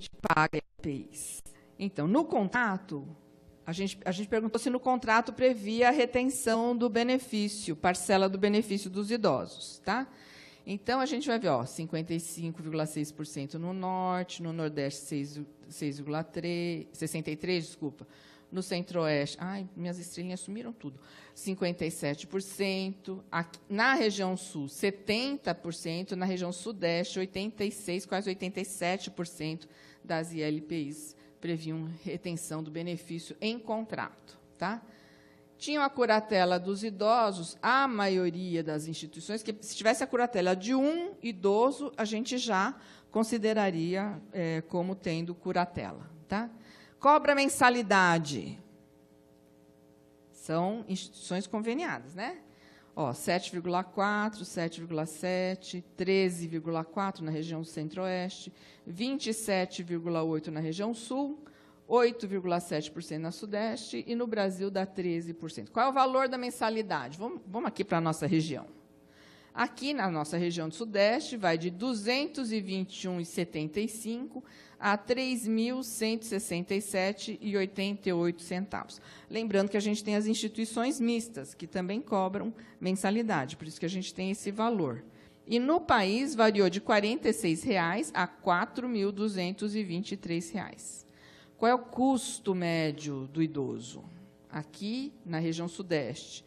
paga ILPIs. Então, no contrato, a gente perguntou se no contrato previa a retenção do benefício, parcela do benefício dos idosos, tá? Então, a gente vai ver, 55,6% no Norte, no Nordeste, 63%, desculpa, no Centro-Oeste, minhas estrelinhas sumiram tudo, 57%, aqui, na região Sul, 70%, na região Sudeste, 86%, quase 87% das ILPIs previam retenção do benefício em contrato, tá? Tinham a curatela dos idosos, a maioria das instituições, que se tivesse a curatela de um idoso, a gente já consideraria como tendo curatela. Tá? Cobra mensalidade. São instituições conveniadas, né? 7,4, 7,7, 13,4 na região Centro-Oeste, 27,8 na região Sul, 8,7% na Sudeste, e no Brasil dá 13%. Qual é o valor da mensalidade? Vamos aqui para a nossa região. Aqui, na nossa região do Sudeste, vai de R$ 221,75 a R$ 3.167,88. Lembrando que a gente tem as instituições mistas, que também cobram mensalidade, por isso que a gente tem esse valor. E no país variou de R$ 46,00 a R$ 4.223,00. Qual é o custo médio do idoso? Aqui, na região Sudeste,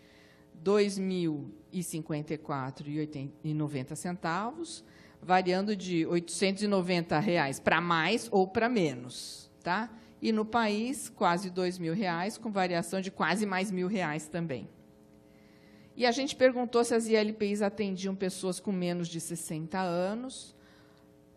R$ 2.054,90, variando de R$ 890,00 para mais ou para menos. Tá? E, no país, quase R$ 2.000, com variação de quase mais R$ 1.000 também. E a gente perguntou se as ILPIs atendiam pessoas com menos de 60 anos.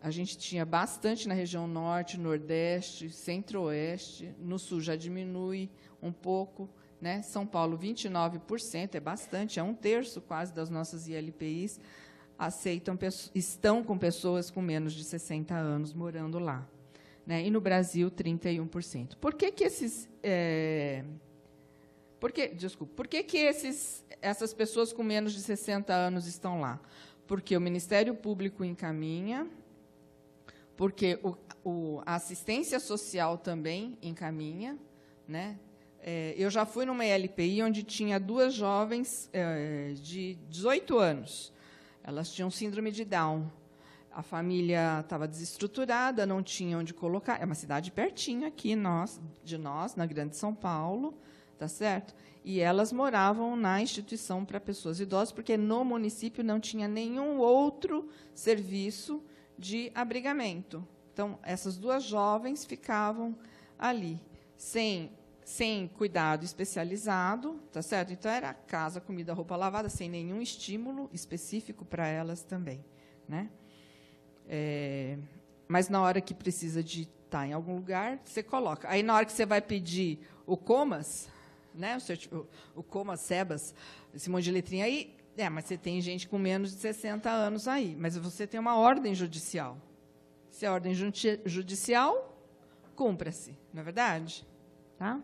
A gente tinha bastante na região Norte, Nordeste, Centro-Oeste. No Sul já diminui um pouco, né? São Paulo, 29%, é bastante, é 1/3 quase das nossas ILPIs estão com pessoas com menos de 60 anos morando lá. Né? E no Brasil, 31%. Por que esses... Por que essas pessoas com menos de 60 anos estão lá? Porque o Ministério Público encaminha, porque a assistência social também encaminha. Né? Eu já fui numa ILPI onde tinha 2 jovens de 18 anos. Elas tinham síndrome de Down. A família estava desestruturada, não tinha onde colocar. É uma cidade pertinho aqui de nós, na Grande São Paulo, tá certo? E elas moravam na instituição para pessoas idosas, porque no município não tinha nenhum outro serviço de abrigamento. Então, essas 2 jovens ficavam ali, sem cuidado especializado, tá certo? Então, era casa, comida, roupa lavada, sem nenhum estímulo específico para elas também. Né? Mas, na hora que precisa de estar em algum lugar, você coloca. Aí, na hora que você vai pedir o COMAS, né, o COMAS, SEBAS, esse monte de letrinha aí, mas você tem gente com menos de 60 anos aí, mas você tem uma ordem judicial. Se a ordem judicial, cumpra-se, não é verdade? Tá?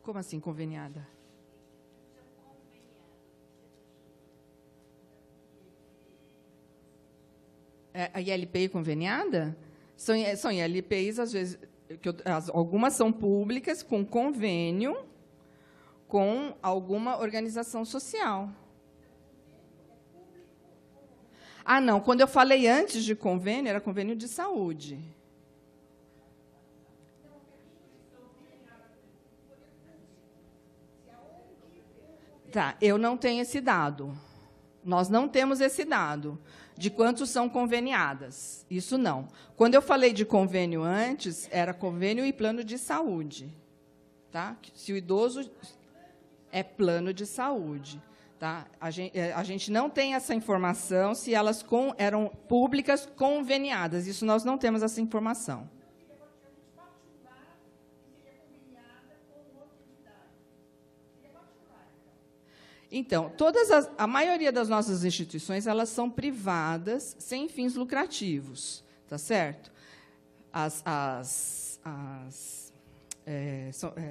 Como assim, conveniada? A ILPI conveniada? São ILPIs, às vezes, algumas são públicas, com convênio com alguma organização social. Não, quando eu falei antes de convênio, era convênio de saúde. Tá, eu não tenho esse dado. Nós não temos esse dado de quantos são conveniadas. Isso não. Quando eu falei de convênio antes, era convênio e plano de saúde. Tá? Se o idoso é plano de saúde. Tá? A gente não tem essa informação se elas eram públicas conveniadas. Isso nós não temos essa informação. Então, a maioria das nossas instituições, elas são privadas, sem fins lucrativos, tá certo?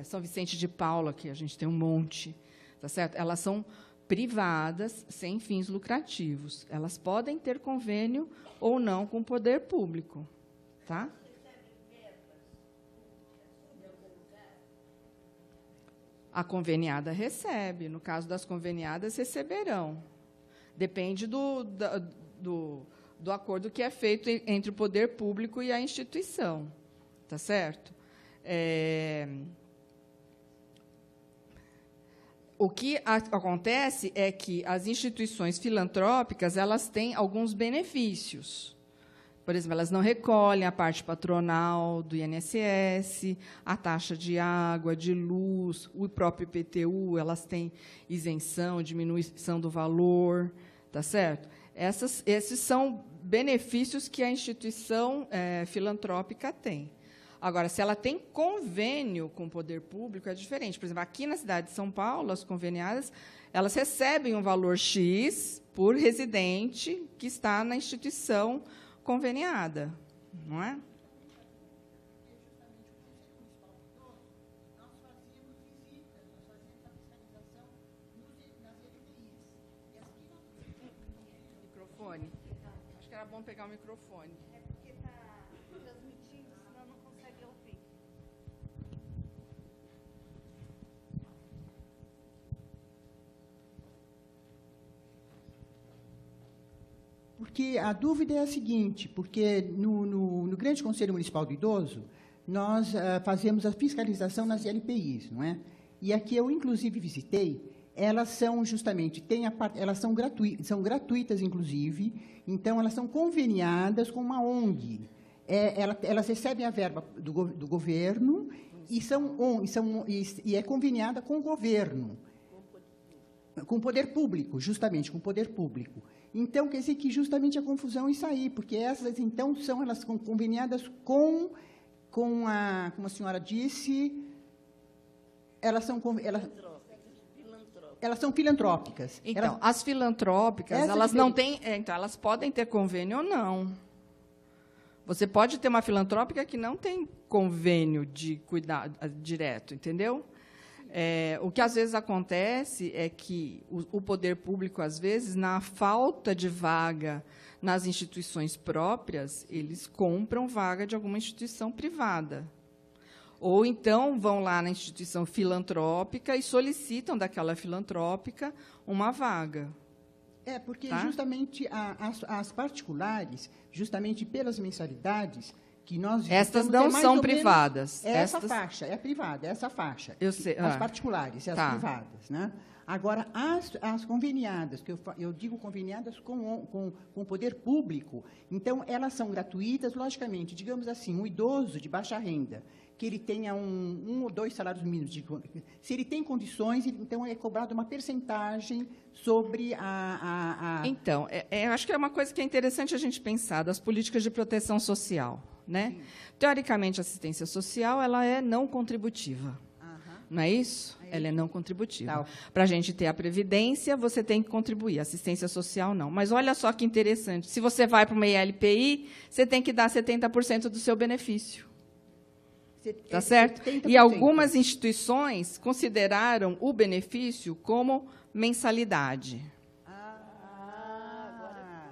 São Vicente de Paula, que a gente tem um monte, tá certo? Elas são privadas, sem fins lucrativos. Elas podem ter convênio ou não com o poder público. Tá? A conveniada recebe. No caso das conveniadas, receberão. Depende do acordo que é feito entre o poder público e a instituição. Tá certo? O que acontece é que as instituições filantrópicas elas têm alguns benefícios. Por exemplo, elas não recolhem a parte patronal do INSS, a taxa de água, de luz, o próprio IPTU, elas têm isenção, diminuição do valor, tá certo? Esses são benefícios que a instituição filantrópica tem. Agora, se ela tem convênio com o poder público, é diferente. Por exemplo, aqui na cidade de São Paulo, as conveniadas, elas recebem um valor X por residente que está na instituição conveniada, não é? Microfone. Acho que era bom pegar o microfone. É porque está transmitindo, senão não consegue ouvir. Porque a dúvida é a seguinte, porque no Grande Conselho Municipal do Idoso, nós fazemos a fiscalização nas LPIs, não é? E aqui eu, inclusive, visitei, elas são justamente, elas são gratuitas, inclusive, então elas são conveniadas com uma ONG. Elas recebem a verba do governo e é conveniada com o governo, com o poder público, justamente, com o poder público. Então, quer dizer que justamente a confusão é isso aí, porque essas, então, elas são conveniadas com como a senhora disse, elas são filantrópicas. Então, as filantrópicas, elas não têm, então, elas podem ter convênio ou não. Você pode ter uma filantrópica que não tem convênio de cuidado direto, entendeu? O que às vezes acontece é que o poder público, às vezes, na falta de vaga nas instituições próprias, eles compram vaga de alguma instituição privada. Ou então vão lá na instituição filantrópica e solicitam daquela filantrópica uma vaga. Porque justamente as particulares, justamente pelas mensalidades, que nós estas não são privadas. Essa faixa é privada, essa faixa. Eu sei. As particulares, as privadas, né? Agora, as conveniadas, que eu digo conveniadas com o poder público, então, elas são gratuitas, logicamente, digamos assim, um idoso de baixa renda, que ele tenha um ou dois salários mínimos, se ele tem condições, então é cobrado uma percentagem sobre Então, eu acho que é uma coisa que é interessante a gente pensar, das políticas de proteção social, né? Teoricamente, a assistência social ela é não contributiva. Não é isso? Ela é não contributiva. Para a gente ter a previdência, você tem que contribuir. Assistência social, não. Mas olha só que interessante. Se você vai para uma ILPI, você tem que dar 70% do seu benefício. Tá certo? 70%. E algumas instituições consideraram o benefício como mensalidade.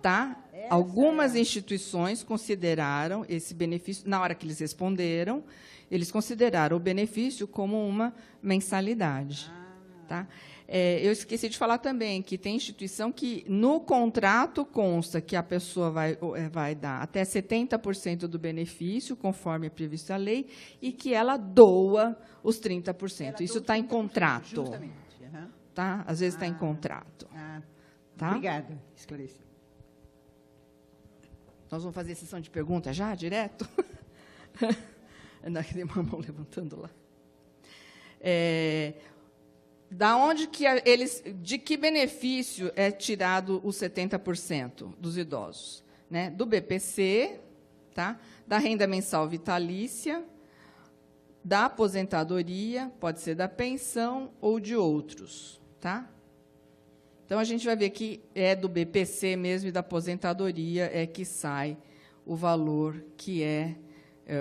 Tá? Algumas instituições consideraram esse benefício, na hora que eles responderam, eles consideraram o benefício como uma mensalidade. Tá? Eu esqueci de falar também que tem instituição que, no contrato, consta que a pessoa vai dar até 70% do benefício, conforme é previsto a lei, e que ela doa os 30%. Isso está em contrato. Justamente. Tá? Às vezes está em contrato. Tá? Obrigada, esclareceu. Nós vamos fazer sessão de perguntas já, direto? Tem uma mão levantando lá. De que benefício é tirado os 70% dos idosos? Né? Do BPC, tá? Da renda mensal vitalícia, da aposentadoria, pode ser da pensão ou de outros. Tá? Então, a gente vai ver que é do BPC mesmo e da aposentadoria é que sai o valor que é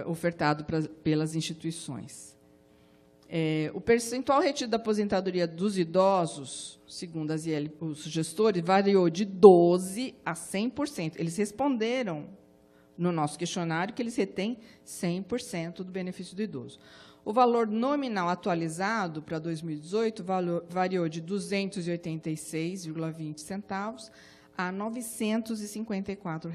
ofertado pelas instituições. O percentual retido da aposentadoria dos idosos, segundo os gestores, variou de 12% a 100%. Eles responderam no nosso questionário que eles retêm 100% do benefício do idoso. O valor nominal atualizado para 2018 variou de R$ 286,20 centavos a R$ 954.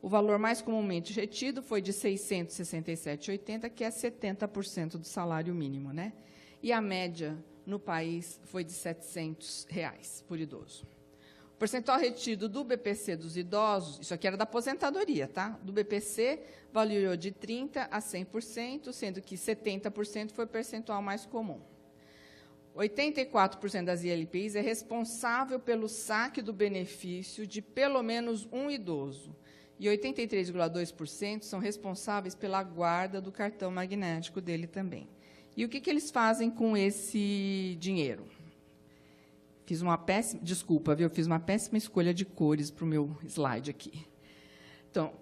O valor mais comumente retido foi de R$ 667,80, que é 70% do salário mínimo, né? E a média no país foi de R$ 700 por idoso. O percentual retido do BPC dos idosos, isso aqui era da aposentadoria, tá? Do BPC, variou de 30% a 100%, sendo que 70% foi o percentual mais comum. 84% das ILPIs é responsável pelo saque do benefício de pelo menos um idoso, e 83,2% são responsáveis pela guarda do cartão magnético dele também. E o que eles fazem com esse dinheiro? Fiz uma péssima, desculpa, viu? Fiz uma péssima escolha de cores para o meu slide aqui. Então,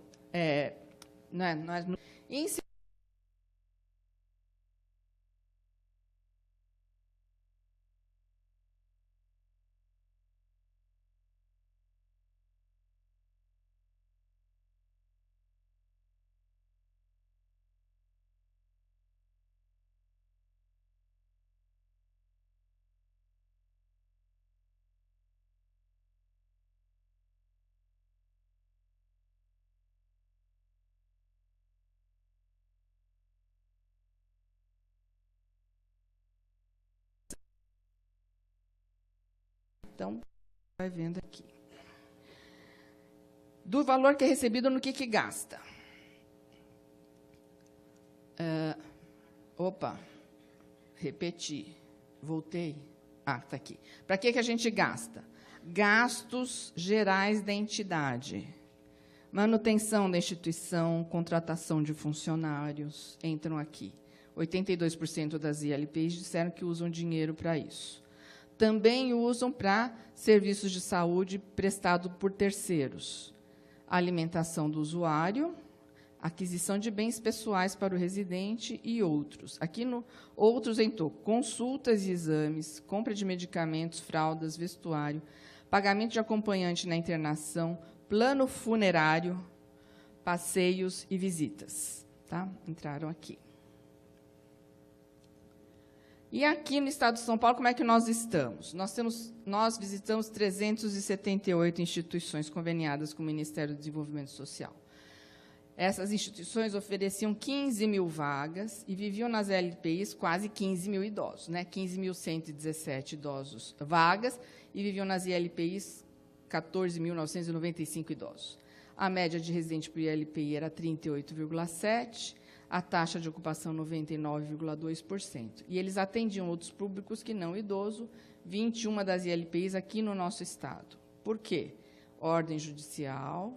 então, vai vendo aqui. Do valor que é recebido, no que gasta? Repeti. Voltei. Está aqui. Para que a gente gasta? Gastos gerais da entidade. Manutenção da instituição, contratação de funcionários, entram aqui. 82% das ILPs disseram que usam dinheiro para isso. Também usam para serviços de saúde prestados por terceiros. Alimentação do usuário, aquisição de bens pessoais para o residente e outros. Aqui, outros entrou consultas e exames, compra de medicamentos, fraldas, vestuário, pagamento de acompanhante na internação, plano funerário, passeios e visitas. Tá? Entraram aqui. E aqui no Estado de São Paulo, como é que nós estamos? Nós visitamos 378 instituições conveniadas com o Ministério do Desenvolvimento Social. Essas instituições ofereciam 15 mil vagas e viviam nas LPIs quase 15 mil idosos, né? 15.117 idosos vagas, e viviam nas ILPIs 14.995 idosos. A média de residente por ILPI era 38,7%, a taxa de ocupação 99,2%. E eles atendiam outros públicos que não idoso, 21 das ILPIs aqui no nosso estado. Por quê? Ordem judicial,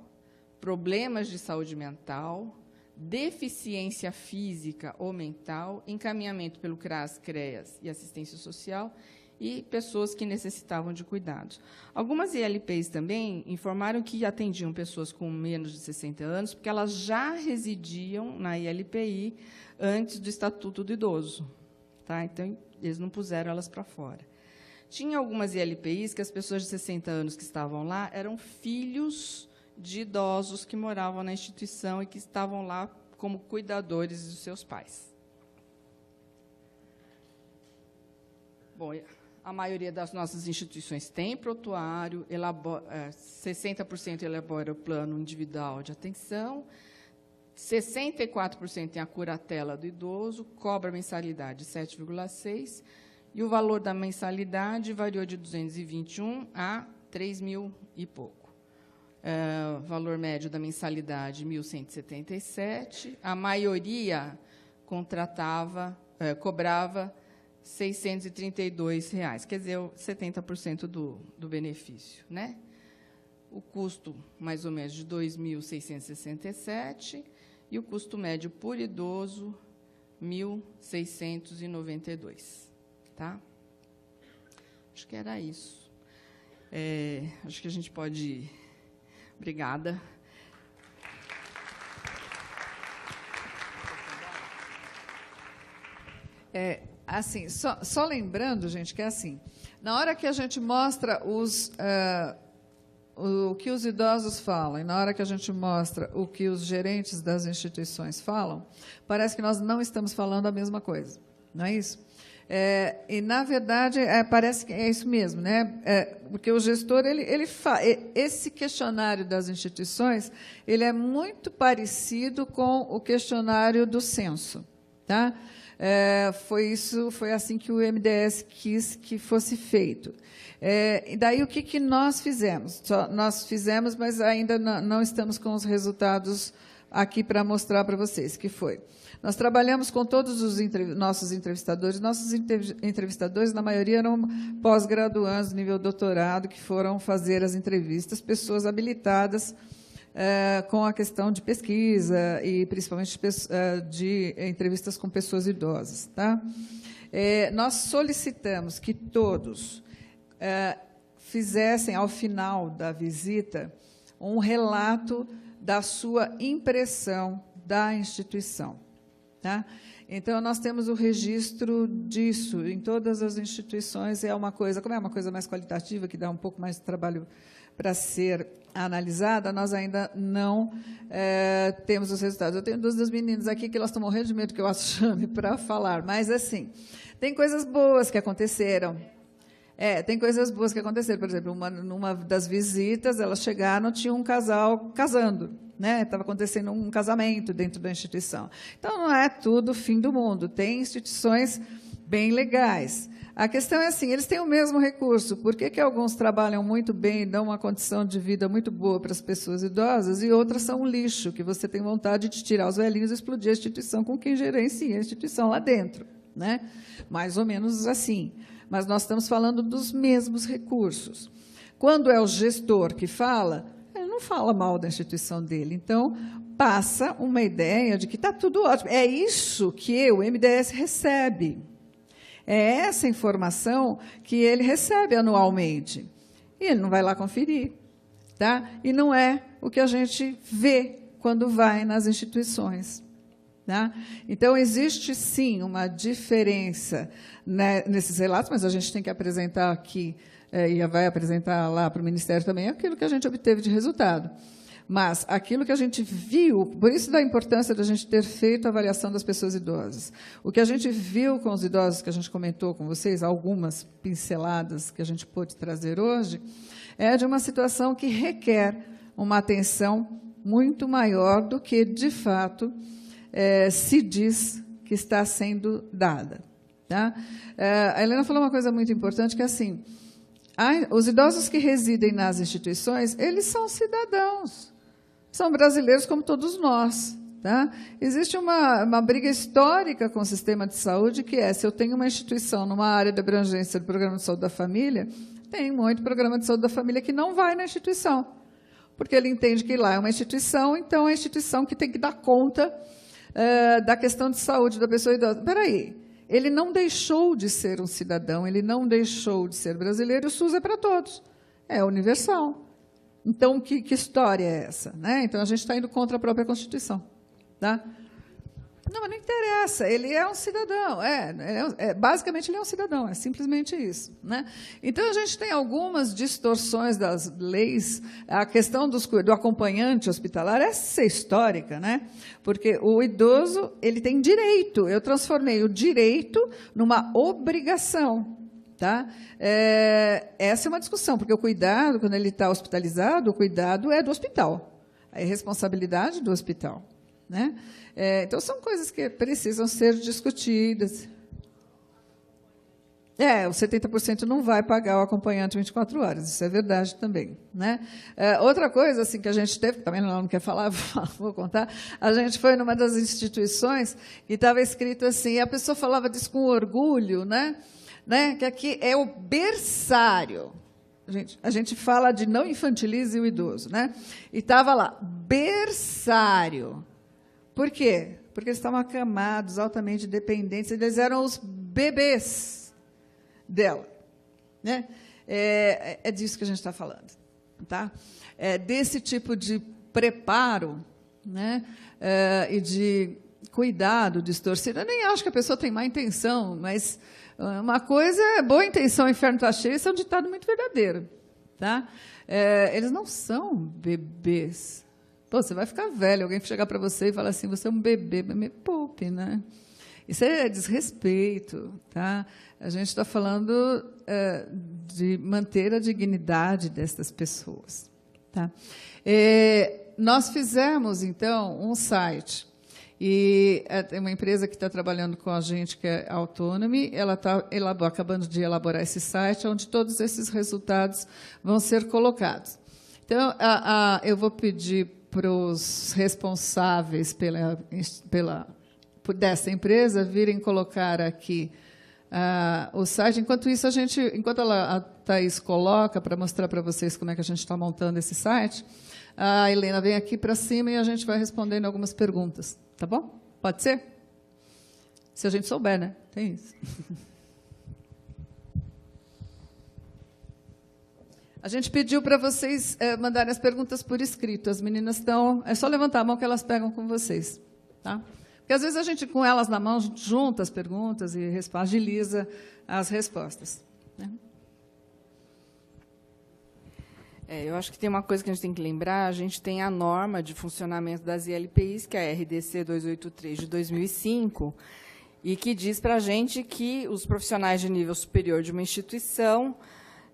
problemas de saúde mental, deficiência física ou mental, encaminhamento pelo CRAS, CREAS e assistência social, e pessoas que necessitavam de cuidados. Algumas ILPs também informaram que atendiam pessoas com menos de 60 anos, porque elas já residiam na ILPI antes do Estatuto do Idoso. Tá? Então, eles não puseram elas para fora. Tinha algumas ILPIs que as pessoas de 60 anos que estavam lá eram filhos de idosos que moravam na instituição e que estavam lá como cuidadores dos seus pais. Bom, a maioria das nossas instituições tem prontuário, 60% elabora o plano individual de atenção, 64% tem a curatela do idoso, cobra mensalidade 7,6%, e o valor da mensalidade variou de 221 a 3 mil e pouco. Valor médio da mensalidade, 1.177. A maioria cobrava R$ 632, quer dizer, 70% do benefício, né? O custo, mais ou menos, de 2.667, e o custo médio por idoso, 1.692. Tá? Acho que era isso. Acho que a gente pode ir. Obrigada. assim, só lembrando, gente, que é assim, na hora que a gente mostra o que os idosos falam, e na hora que a gente mostra o que os gerentes das instituições falam, parece que nós não estamos falando a mesma coisa, não é isso? E, na verdade, parece que é isso mesmo, né? Porque o gestor, esse questionário das instituições, ele é muito parecido com o questionário do censo, tá? Foi assim que o MDS quis que fosse feito. E daí, o que nós fizemos? Nós fizemos, mas ainda não estamos com os resultados aqui para mostrar para vocês, que foi. Nós trabalhamos com todos os nossos entrevistadores. Nossos entrevistadores, na maioria, eram pós-graduandos, nível doutorado, que foram fazer as entrevistas, pessoas habilitadas com a questão de pesquisa e, principalmente, de entrevistas com pessoas idosas. Tá? Nós solicitamos que todos fizessem, ao final da visita, um relato da sua impressão da instituição. Tá? Então, nós temos o registro disso em todas as instituições. Como é uma coisa mais qualitativa, que dá um pouco mais de trabalho para ser analisada, nós ainda não temos os resultados. Eu tenho duas das meninas aqui que elas estão morrendo de medo que eu as chame para falar, mas, assim, tem coisas boas que aconteceram. Tem coisas boas que aconteceram. Por exemplo, numa das visitas, elas chegaram, tinha um casal casando. Estava acontecendo um casamento dentro da instituição. Então, não é tudo o fim do mundo. Tem instituições bem legais. A questão é assim, eles têm o mesmo recurso. Por que alguns trabalham muito bem e dão uma condição de vida muito boa para as pessoas idosas e outras são um lixo, que você tem vontade de tirar os velhinhos e explodir a instituição com quem gerencia a instituição lá dentro? Né? Mais ou menos assim. Mas nós estamos falando dos mesmos recursos. Quando é o gestor que fala, ele não fala mal da instituição dele. Então, passa uma ideia de que está tudo ótimo. É isso que o MDS recebe. É essa informação que ele recebe anualmente. E ele não vai lá conferir. Tá? E não é o que a gente vê quando vai nas instituições. Tá? Então, existe, sim, uma diferença, né, nesses relatos, mas a gente tem que apresentar aqui, e vai apresentar lá para o Ministério também, aquilo que a gente obteve de resultado. Mas aquilo que a gente viu, por isso da importância da gente ter feito a avaliação das pessoas idosas. O que a gente viu com os idosos, que a gente comentou com vocês, algumas pinceladas que a gente pôde trazer hoje, é de uma situação que requer uma atenção muito maior do que, de fato, se diz que está sendo dada. Tá? A Helena falou uma coisa muito importante, que é assim, os idosos que residem nas instituições, eles são cidadãos, são brasileiros como todos nós. Tá? Existe uma briga histórica com o sistema de saúde, que se eu tenho uma instituição numa área de abrangência do Programa de Saúde da Família, tem muito Programa de Saúde da Família que não vai na instituição, porque ele entende que lá é uma instituição, então é a instituição que tem que dar conta da questão de saúde da pessoa idosa. Espera aí, ele não deixou de ser um cidadão, ele não deixou de ser brasileiro, o SUS é para todos, é universal. Então, que história é essa? Né? Então, a gente está indo contra a própria Constituição. Tá? Não, mas não interessa, ele é um cidadão, basicamente ele é um cidadão, é simplesmente isso. Né? Então, a gente tem algumas distorções das leis, a questão do acompanhante hospitalar, essa é histórica, né? Porque o idoso ele tem direito, eu transformei o direito numa obrigação. Tá? Essa é uma discussão, porque o cuidado, quando ele está hospitalizado, o cuidado é do hospital, é responsabilidade do hospital. Né? Então, são coisas que precisam ser discutidas. O 70% não vai pagar o acompanhante 24 horas, isso é verdade também. Né? Outra coisa assim, que a gente teve, também não quer falar, vou contar, a gente foi numa das instituições e estava escrito assim, a pessoa falava disso com orgulho, né? Que aqui é o berçário. A gente fala de não infantilize o idoso. Né? E estava lá, berçário. Por quê? Porque eles estavam acamados, altamente dependentes, eles eram os bebês dela. Né? É disso que a gente está falando. Tá? Desse tipo de preparo, né? E de cuidado distorcido. Eu nem acho que a pessoa tem má intenção, mas uma coisa é boa intenção, o inferno está cheio, isso é um ditado muito verdadeiro. Tá? Eles não são bebês. Pô, você vai ficar velho, alguém chegar para você e falar assim, você é um bebê, me poupe, né? Isso é desrespeito. Tá? A gente está falando de manter a dignidade dessas pessoas. Tá? Nós fizemos, então, um site. E tem uma empresa que está trabalhando com a gente, que é a Autonomy, ela está acabando de elaborar esse site, onde todos esses resultados vão ser colocados. Então, eu vou pedir para os responsáveis dessa empresa virem colocar aqui o site. Enquanto isso, enquanto a Thaís coloca, para mostrar para vocês como é que a gente está montando esse site, a Helena vem aqui para cima e a gente vai respondendo algumas perguntas. Tá bom? Pode ser? Se a gente souber, né? Tem isso. A gente pediu para vocês mandarem as perguntas por escrito. As meninas estão... É só levantar a mão que elas pegam com vocês. Tá? Porque, às vezes, a gente, com elas na mão, junta as perguntas e agiliza as respostas. Né? Eu acho que tem uma coisa que a gente tem que lembrar, a gente tem a norma de funcionamento das ILPIs, que é a RDC 283 de 2005, e que diz para a gente que os profissionais de nível superior de uma instituição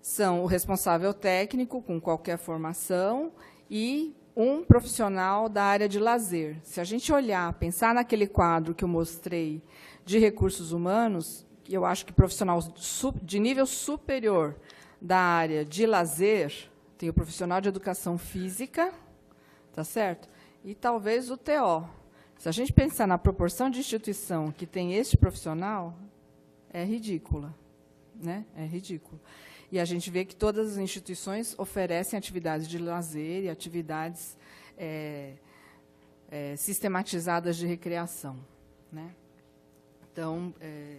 são o responsável técnico, com qualquer formação, e um profissional da área de lazer. Se a gente olhar, pensar naquele quadro que eu mostrei de recursos humanos, eu acho que profissional de nível superior da área de lazer... Tem o profissional de educação física, tá certo? E talvez o TO. Se a gente pensar na proporção de instituição que tem este profissional, é ridícula, né? É ridículo. E a gente vê que todas as instituições oferecem atividades de lazer e atividades sistematizadas de recreação, né? Então, é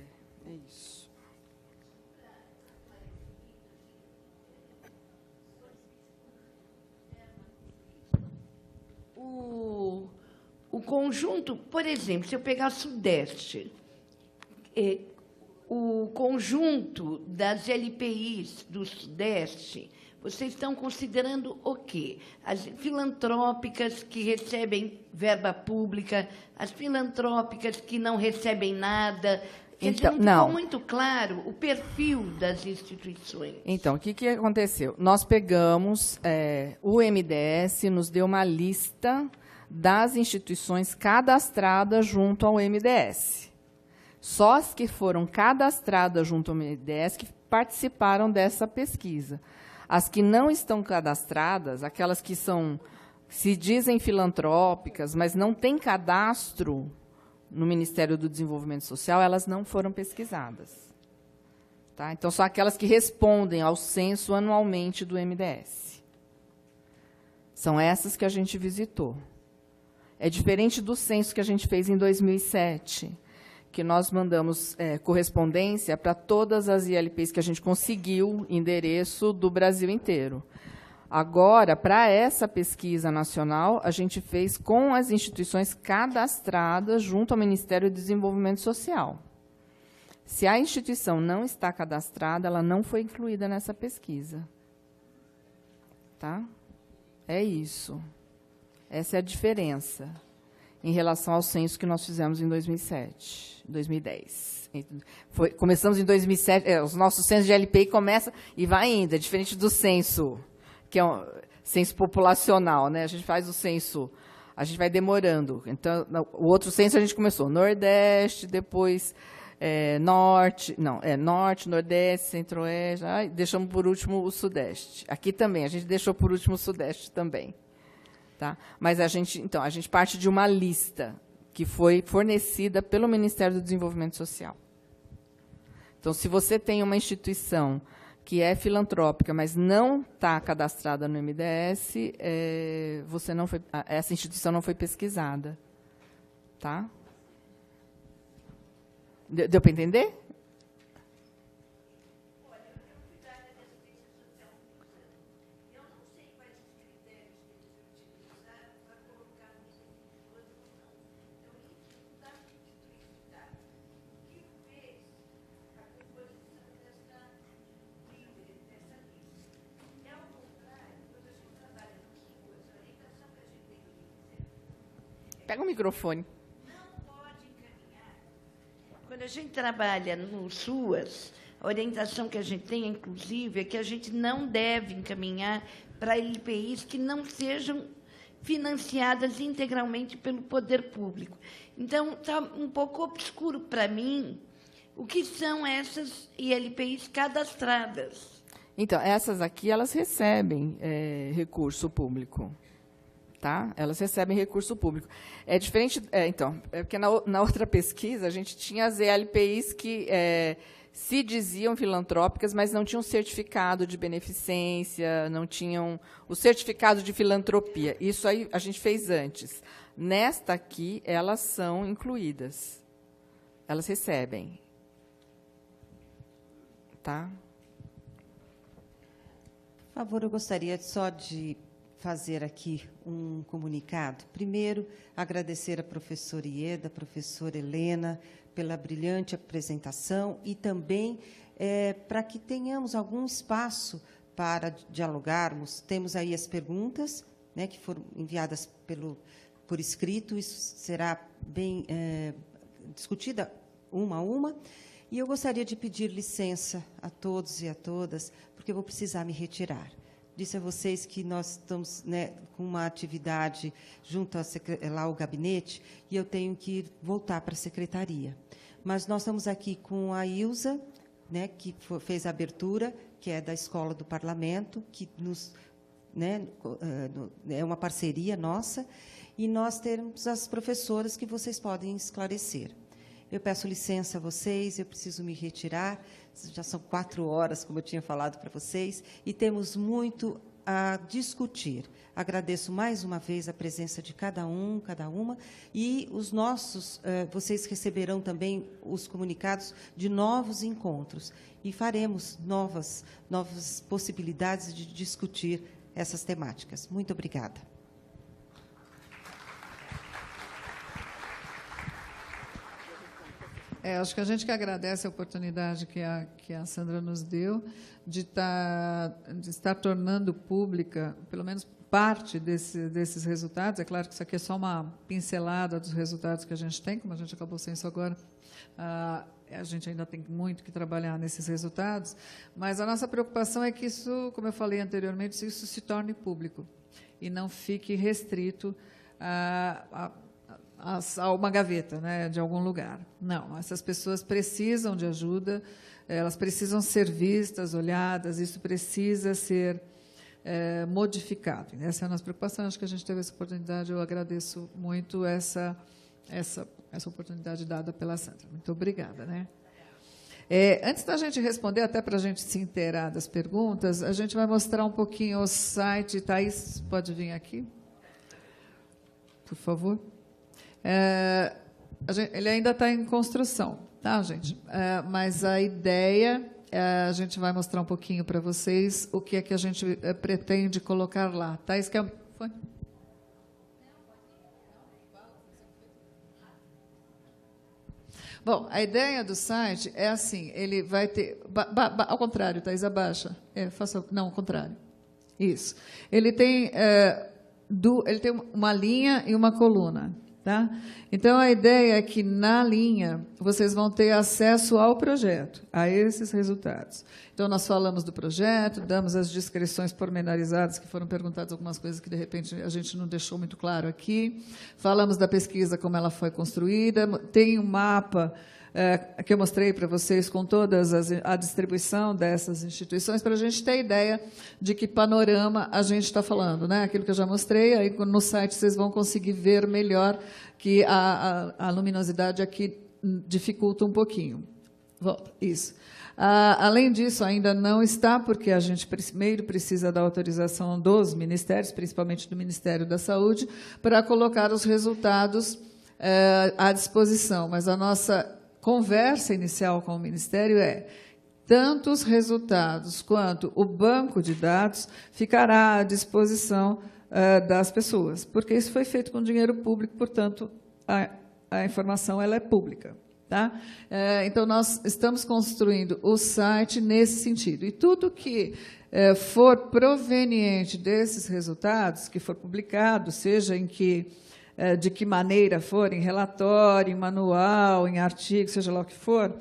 isso. O conjunto, por exemplo, se eu pegar Sudeste, o conjunto das LPIs do Sudeste, vocês estão considerando o quê? As filantrópicas que recebem verba pública, as filantrópicas que não recebem nada. Então, não ficou muito claro o perfil das instituições. Então, o que aconteceu? Nós pegamos, o MDS nos deu uma lista das instituições cadastradas junto ao MDS. Só as que foram cadastradas junto ao MDS que participaram dessa pesquisa. As que não estão cadastradas, aquelas que se dizem filantrópicas, mas não têm cadastro no Ministério do Desenvolvimento Social, elas não foram pesquisadas. Tá? Então, são aquelas que respondem ao censo anualmente do MDS. São essas que a gente visitou. É diferente do censo que a gente fez em 2007, que nós mandamos correspondência para todas as ILPs que a gente conseguiu endereço do Brasil inteiro. Agora, para essa pesquisa nacional, a gente fez com as instituições cadastradas junto ao Ministério do Desenvolvimento Social. Se a instituição não está cadastrada, ela não foi incluída nessa pesquisa. Tá? É isso. Essa é a diferença em relação ao censo que nós fizemos em 2007, 2010. Começamos em 2007, os nossos censos de LPI começam e vai indo, é diferente do censo, que é um censo populacional, né? A gente faz o censo, a gente vai demorando. Então, o outro censo a gente começou Nordeste, depois Norte, Nordeste, Centro-Oeste, deixamos por último o Sudeste. Aqui também, a gente deixou por último o Sudeste também. Tá? Mas a gente parte de uma lista que foi fornecida pelo Ministério do Desenvolvimento Social. Então, se você tem uma instituição que é filantrópica, mas não está cadastrada no MDS, essa instituição não foi pesquisada. Tá? Deu para entender? Pega o microfone. Quando a gente trabalha no SUAS, a orientação que a gente tem, inclusive, é que a gente não deve encaminhar para LPIs que não sejam financiadas integralmente pelo poder público. Então, está um pouco obscuro para mim o que são essas ILPIs cadastradas. Então, essas aqui, elas recebem recurso público. Tá? Elas recebem recurso público. É diferente, porque na outra pesquisa, a gente tinha as ELPIs que se diziam filantrópicas, mas não tinham certificado de beneficência, não tinham o certificado de filantropia. Isso aí a gente fez antes. Nesta aqui, elas são incluídas. Elas recebem. Tá? Por favor, eu gostaria só de fazer aqui um comunicado. Primeiro, agradecer à professora Ieda, à professora Helena, pela brilhante apresentação e também para que tenhamos algum espaço para dialogarmos. Temos aí as perguntas, né, que foram enviadas por escrito, isso será bem discutida uma a uma. E eu gostaria de pedir licença a todos e a todas, porque eu vou precisar me retirar. Disse a vocês que nós estamos, né, com uma atividade junto lá ao gabinete e eu tenho que voltar para a secretaria. Mas nós estamos aqui com a Ilza, né, que fez a abertura, que é da Escola do Parlamento, que é uma parceria nossa, e nós temos as professoras que vocês podem esclarecer. Eu peço licença a vocês, eu preciso me retirar, já são 4 horas, como eu tinha falado para vocês, e temos muito a discutir. Agradeço mais uma vez a presença de cada um, cada uma, e os nossos, vocês receberão também os comunicados de novos encontros, e faremos novas possibilidades de discutir essas temáticas. Muito obrigada. Acho que a gente que agradece a oportunidade que a Sandra nos deu de estar tornando pública, pelo menos parte desses resultados. É claro que isso aqui é só uma pincelada dos resultados que a gente tem, como a gente acabou sendo isso agora. A gente ainda tem muito que trabalhar nesses resultados, mas a nossa preocupação é que isso, como eu falei anteriormente, isso se torne público e não fique restrito a uma gaveta, né, de algum lugar. Não, essas pessoas precisam de ajuda, elas precisam ser vistas, olhadas, isso precisa ser modificado. Essa é a nossa preocupação, acho que a gente teve essa oportunidade, eu agradeço muito essa oportunidade dada pela Sandra. Muito obrigada. Né? Antes da gente responder, até para a gente se inteirar das perguntas, a gente vai mostrar um pouquinho o site. Thaís, pode vir aqui? Por favor. Ele ainda está em construção, tá, gente? Mas a ideia, a gente vai mostrar um pouquinho para vocês o que é que a gente pretende colocar lá. Thaís, quer... Foi? Bom, a ideia do site é assim, ele vai ter... ao contrário, Thaís, abaixa. Não, ao contrário. Isso. Ele tem uma linha e uma coluna. Tá? Então, a ideia é que, na linha, vocês vão ter acesso ao projeto, a esses resultados. Então, nós falamos do projeto, damos as descrições pormenorizadas, que foram perguntadas algumas coisas que, de repente, a gente não deixou muito claro aqui. Falamos da pesquisa, como ela foi construída. Tem um mapa que eu mostrei para vocês com toda a distribuição dessas instituições, para a gente ter ideia de que panorama a gente está falando. Né? Aquilo que eu já mostrei, aí no site vocês vão conseguir ver melhor que a luminosidade aqui dificulta um pouquinho. Volta, isso. Além disso, ainda não está, porque a gente primeiro precisa da autorização dos ministérios, principalmente do Ministério da Saúde, para colocar os resultados à disposição. Mas a nossa conversa inicial com o Ministério tanto os resultados quanto o banco de dados ficará à disposição das pessoas, porque isso foi feito com dinheiro público, portanto, a informação ela é pública. Tá? Então, nós estamos construindo o site nesse sentido. E tudo que for proveniente desses resultados, que for publicado, seja em que de que maneira for, em relatório, em manual, em artigo, seja lá o que for,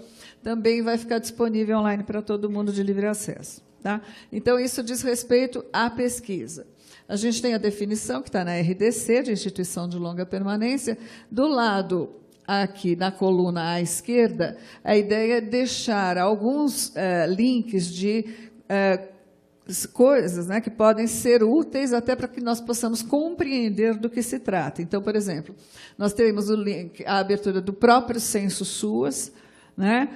também vai ficar disponível online para todo mundo de livre acesso. Tá? Então, isso diz respeito à pesquisa. A gente tem a definição, que está na RDC, de instituição de longa permanência. Do lado, aqui, na coluna à esquerda, a ideia é deixar alguns links de coisas, né, que podem ser úteis até para que nós possamos compreender do que se trata. Então, por exemplo, nós teremos o link, a abertura do próprio censo SUAS, né,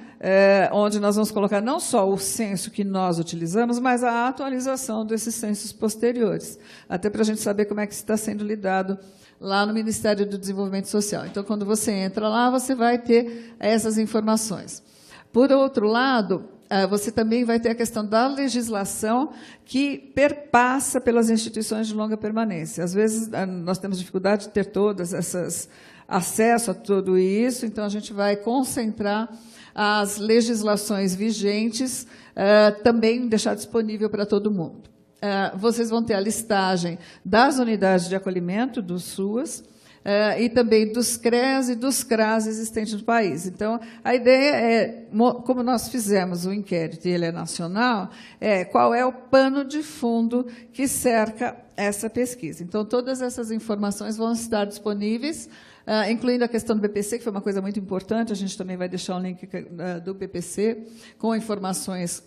onde nós vamos colocar não só o censo que nós utilizamos, mas a atualização desses censos posteriores, até para a gente saber como é que está sendo lidado lá no Ministério do Desenvolvimento Social. Então, quando você entra lá, você vai ter essas informações. Por outro lado, você também vai ter a questão da legislação que perpassa pelas instituições de longa permanência. Às vezes, nós temos dificuldade de ter todas essas acesso a tudo isso, então a gente vai concentrar as legislações vigentes, também deixar disponível para todo mundo. Vocês vão ter a listagem das unidades de acolhimento, dos SUAS, e também dos CREAS e dos CRAS existentes no país. Então, a ideia é, como nós fizemos o inquérito, e ele é nacional, qual é o pano de fundo que cerca essa pesquisa. Então, todas essas informações vão estar disponíveis, incluindo a questão do BPC, que foi uma coisa muito importante. A gente também vai deixar um link do BPC com informações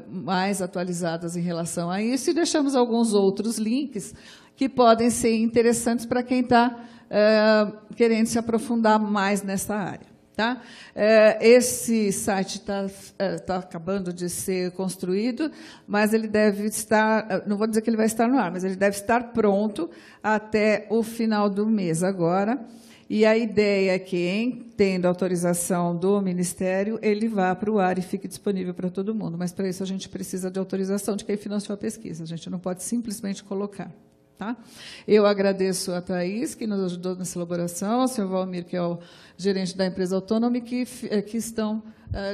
mais atualizadas em relação a isso, e deixamos alguns outros links que podem ser interessantes para quem está querendo se aprofundar mais nessa área. Tá? Esse site está acabando de ser construído, mas ele deve estar, não vou dizer que ele vai estar no ar, mas ele deve estar pronto até o final do mês agora. E a ideia é que, em tendo autorização do Ministério, ele vá para o ar e fique disponível para todo mundo. Mas, para isso, a gente precisa de autorização de quem financiou a pesquisa. A gente não pode simplesmente colocar. Tá? Eu agradeço a Thaís, que nos ajudou nessa elaboração, ao senhor Valmir, que é o gerente da empresa autônoma, que estão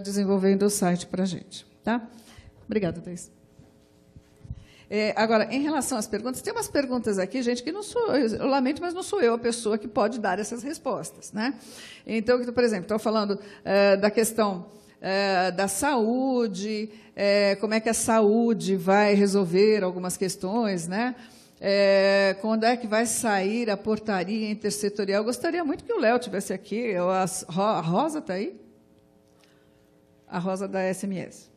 desenvolvendo o site para a gente. Tá? Obrigada, Thaís. Agora, em relação às perguntas, tem umas perguntas aqui, gente, que não sou eu lamento, mas não sou eu a pessoa que pode dar essas respostas. Né? Então, por exemplo, estou falando da questão da saúde, como é que a saúde vai resolver algumas questões, né? Quando é que vai sair a portaria intersetorial? Eu gostaria muito que o Léo estivesse aqui. A Rosa está aí? A Rosa da SMS.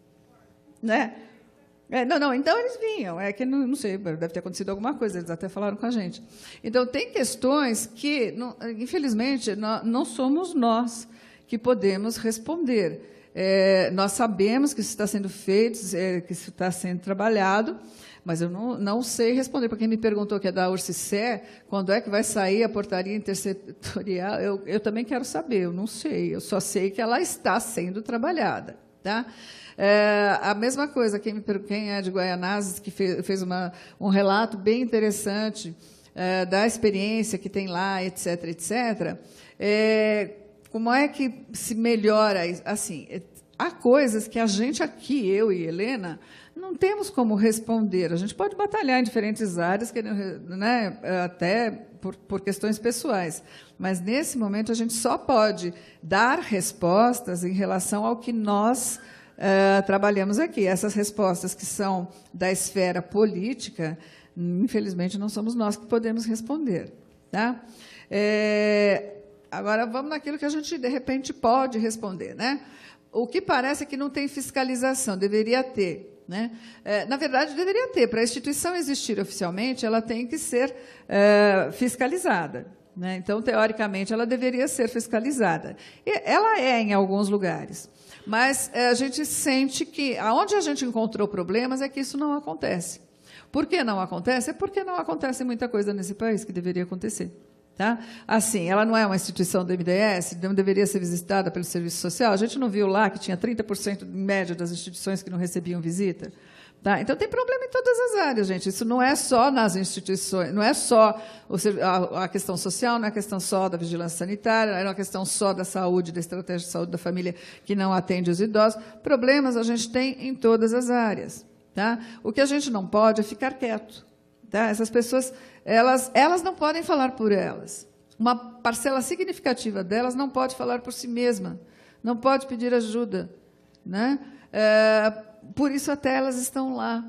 Né? Não, então eles vinham. É que não sei, deve ter acontecido alguma coisa, eles até falaram com a gente. Então, tem questões que, infelizmente, não somos nós que podemos responder. Nós sabemos que isso está sendo feito, que isso está sendo trabalhado, mas eu não sei responder. Para quem me perguntou, que é da Ursice, quando é que vai sair a portaria intersetorial, eu também quero saber, eu não sei, eu só sei que ela está sendo trabalhada. Tá? A mesma coisa, quem é de Guaianazes, que fez um relato bem interessante da experiência que tem lá, etc., etc., como é que se melhora? Assim, há coisas que a gente aqui, eu e Helena, não temos como responder. A gente pode batalhar em diferentes áreas, né, até por questões pessoais. Mas, nesse momento, a gente só pode dar respostas em relação ao que nós trabalhamos aqui. Essas respostas que são da esfera política, infelizmente, não somos nós que podemos responder. Tá? Agora, vamos naquilo que a gente, de repente, pode responder. Né? O que parece é que não tem fiscalização, deveria ter. Né? Na verdade, deveria ter. Para a instituição existir oficialmente, ela tem que ser fiscalizada. Né? Então, teoricamente, ela deveria ser fiscalizada. E ela é em alguns lugares. Mas a gente sente que, onde a gente encontrou problemas, é que isso não acontece. Por que não acontece? É porque não acontece muita coisa nesse país que deveria acontecer. Tá? Assim, ela não é uma instituição do MDS, não deveria ser visitada pelo Serviço Social. A gente não viu lá que tinha 30% em média das instituições que não recebiam visita? Tá? Então, tem problema em todas as áreas, gente. Isso não é só nas instituições, não é só a questão social, não é a questão só da vigilância sanitária, não é uma questão só da saúde, da estratégia de saúde da família que não atende os idosos. Problemas a gente tem em todas as áreas. Tá? O que a gente não pode é ficar quieto. Tá? Essas pessoas, elas não podem falar por elas. uma parcela significativa delas não pode falar por si mesma, não pode pedir ajuda, né? Por isso até elas estão lá.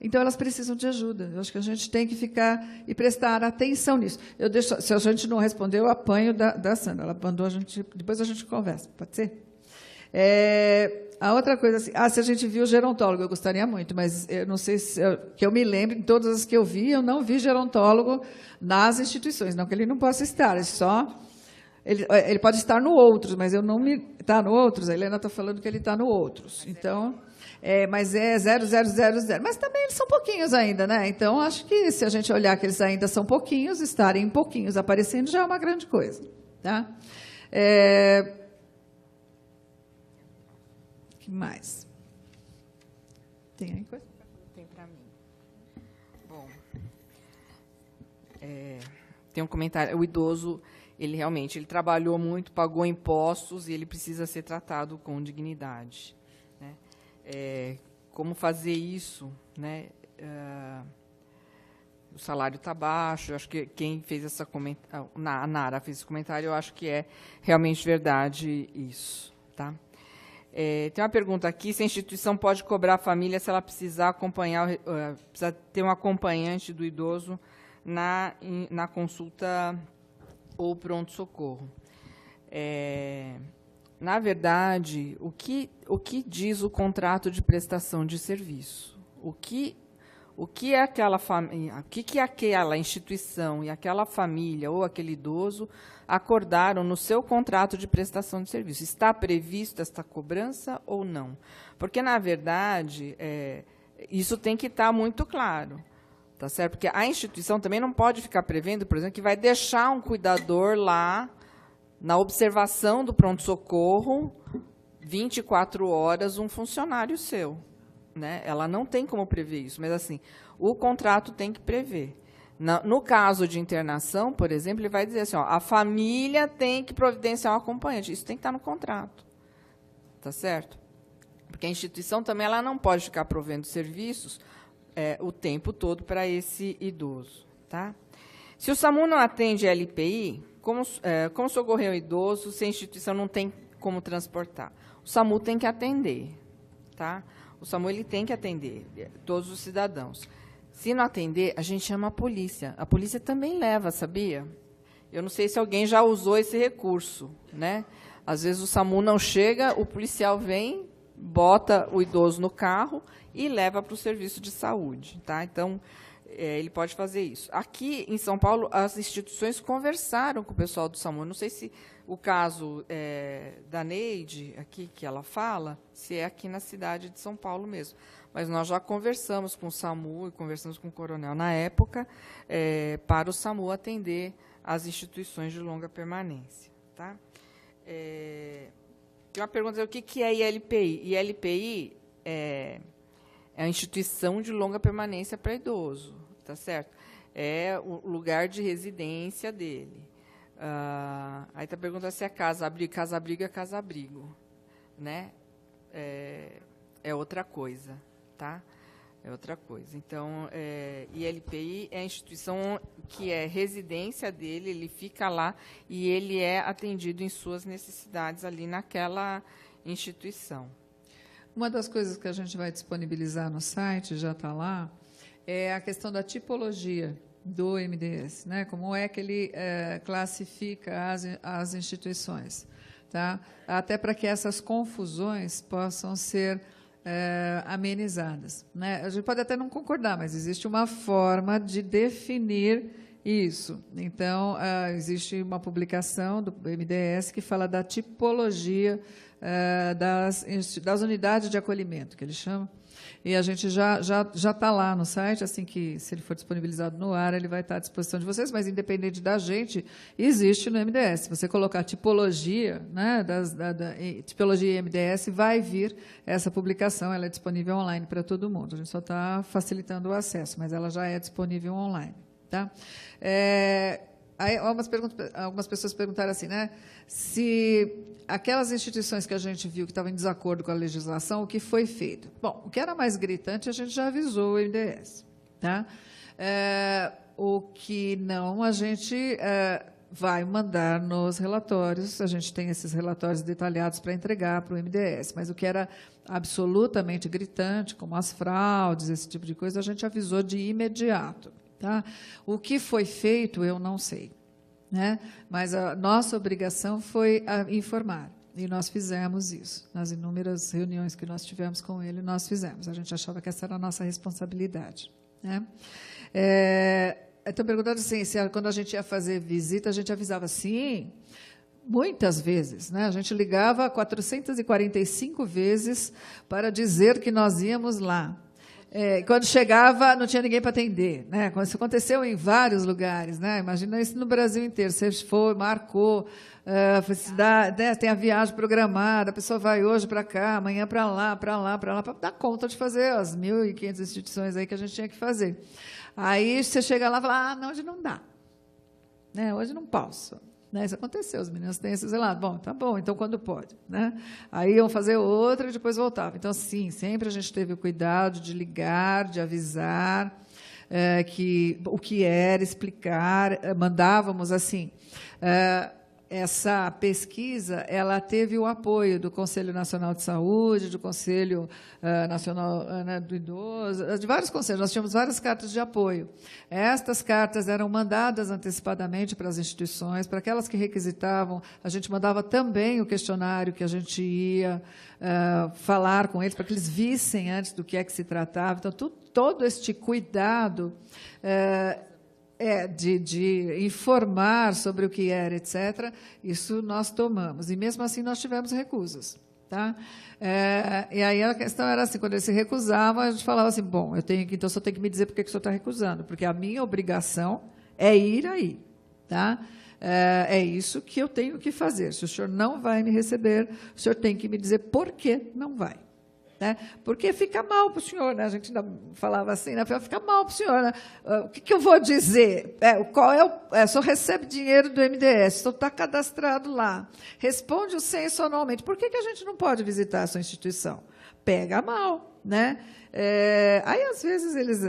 Então, elas precisam de ajuda. Eu acho que a gente tem que ficar e prestar atenção nisso. Se a gente não responder, eu apanho da Sandra. Ela mandou a gente, depois a gente conversa. Pode ser? A outra coisa, assim, se a gente viu gerontólogo, eu gostaria muito, mas eu não sei que eu me lembro, em todas as que eu vi, eu não vi gerontólogo nas instituições. Não que ele não possa estar, ele pode estar no outros, mas eu não me... Está no outros? A Helena está falando que ele está no outros. Então... mas é 0,000. Mas também eles são pouquinhos ainda, né? Então, acho que se a gente olhar que eles ainda são pouquinhos, estarem pouquinhos aparecendo já é uma grande coisa. Tá? O que mais? Tem aí coisa? Tem para mim. Bom, tem um comentário. O idoso, ele realmente trabalhou muito, pagou impostos e ele precisa ser tratado com dignidade. Como fazer isso, né? O salário está baixo. Eu acho que quem fez essa a Nara fez esse comentário, eu acho que é realmente verdade isso, tá? Tem uma pergunta aqui: se a instituição pode cobrar a família se ela precisar acompanhar, precisa ter um acompanhante do idoso na consulta ou pronto-socorro. Na verdade, o que diz o contrato de prestação de serviço? O que é aquela família, o que aquela instituição e aquela família ou aquele idoso acordaram no seu contrato de prestação de serviço? Está prevista esta cobrança ou não? Porque, na verdade, isso tem que estar muito claro. Tá certo? Porque a instituição também não pode ficar prevendo, por exemplo, que vai deixar um cuidador lá na observação do pronto-socorro, 24 horas, um funcionário seu. Né? Ela não tem como prever isso, mas assim, o contrato tem que prever. No caso de internação, por exemplo, ele vai dizer assim, a família tem que providenciar um acompanhante. Isso tem que estar no contrato. Tá certo? Porque a instituição também ela não pode ficar provendo serviços o tempo todo para esse idoso. Tá? Se o SAMU não atende a LPI, como socorrer o idoso se a instituição não tem como transportar? O SAMU tem que atender. Tá? O SAMU ele tem que atender todos os cidadãos. Se não atender, a gente chama a polícia. A polícia também leva, sabia? Eu não sei se alguém já usou esse recurso. Né? Às vezes o SAMU não chega, o policial vem, bota o idoso no carro e leva para o serviço de saúde. Tá? Então, ele pode fazer isso. Aqui, em São Paulo, as instituições conversaram com o pessoal do SAMU. Não sei se o caso da Neide, aqui que ela fala, se é aqui na cidade de São Paulo mesmo. Mas nós já conversamos com o SAMU e conversamos com o coronel na época para o SAMU atender as instituições de longa permanência. Tá? Tem uma pergunta: o que é ILPI? ILPI é a instituição de longa permanência para idoso, tá certo? É o lugar de residência dele. Aí está perguntando se é casa-abrigo. Casa-abrigo é casa-abrigo, né? É outra coisa, tá? É outra coisa. Então, ILPI é a instituição que é residência dele, ele fica lá e ele é atendido em suas necessidades ali naquela instituição. Uma das coisas que a gente vai disponibilizar no site, já está lá, é a questão da tipologia do MDS, né? Como é que ele classifica as instituições. Tá? Até para que essas confusões possam ser amenizadas. Né? A gente pode até não concordar, mas existe uma forma de definir isso. Então, existe uma publicação do MDS que fala da tipologia das unidades de acolhimento, que ele chama, e a gente já está lá no site, assim que, se ele for disponibilizado no ar, ele vai estar à disposição de vocês, mas, independente da gente, existe no MDS. Se você colocar tipologia, né, tipologia MDS, vai vir essa publicação, ela é disponível online para todo mundo. A gente só está facilitando o acesso, mas ela já é disponível online. Tá? Aí, algumas pessoas perguntaram assim, né, se aquelas instituições que a gente viu que estavam em desacordo com a legislação, o que foi feito? Bom, o que era mais gritante, a gente já avisou o MDS. Tá? O que não, a gente vai mandar nos relatórios, a gente tem esses relatórios detalhados para entregar para o MDS, mas o que era absolutamente gritante, como as fraudes, esse tipo de coisa, a gente avisou de imediato. Tá? O que foi feito, eu não sei, né? Mas a nossa obrigação foi informar, e nós fizemos isso. Nas inúmeras reuniões que nós tivemos com ele, nós fizemos. A gente achava que essa era a nossa responsabilidade. Né? Então, perguntando assim, se quando a gente ia fazer visita, a gente avisava, sim, muitas vezes. Né? A gente ligava 445 vezes para dizer que nós íamos lá. Quando chegava, não tinha ninguém para atender. Né? Isso aconteceu em vários lugares. Né? Imagina isso no Brasil inteiro. Você foi, marcou, né? Tem a viagem programada, a pessoa vai hoje para cá, amanhã para lá, para dar conta de fazer as 1.500 instituições aí que a gente tinha que fazer. Aí você chega lá e fala, não, hoje não dá. Né? Hoje não posso. Né? Isso aconteceu, os meninos têm esses relatos. Bom, tá bom, então quando pode? Né? Aí iam fazer outra e depois voltavam. Então, sim, sempre a gente teve o cuidado de ligar, de avisar o que era, explicar. Mandávamos assim. Essa pesquisa ela teve o apoio do Conselho Nacional de Saúde, do Conselho Nacional do Idoso, de vários conselhos. Nós tínhamos várias cartas de apoio. Estas cartas eram mandadas antecipadamente para as instituições, para aquelas que requisitavam, a gente mandava também o questionário que a gente ia falar com eles, para que eles vissem antes do que é que se tratava. Então, todo este cuidado de informar sobre o que era, etc., isso nós tomamos. E, mesmo assim, nós tivemos recusas. Tá? E aí a questão era assim, quando eles se recusavam, a gente falava assim, bom, então o senhor tem que me dizer por que o senhor está recusando, porque a minha obrigação é ir aí. Tá? É isso que eu tenho que fazer. Se o senhor não vai me receber, o senhor tem que me dizer por que não vai. Né? Porque fica mal para o senhor, né? A gente ainda falava assim, né? Fica mal para o senhor. Né? O que eu vou dizer? O senhor recebe dinheiro do MDS, o senhor está cadastrado lá, responde o censo anualmente. Por que a gente não pode visitar a sua instituição? Pega mal. Né? Aí, às vezes, eles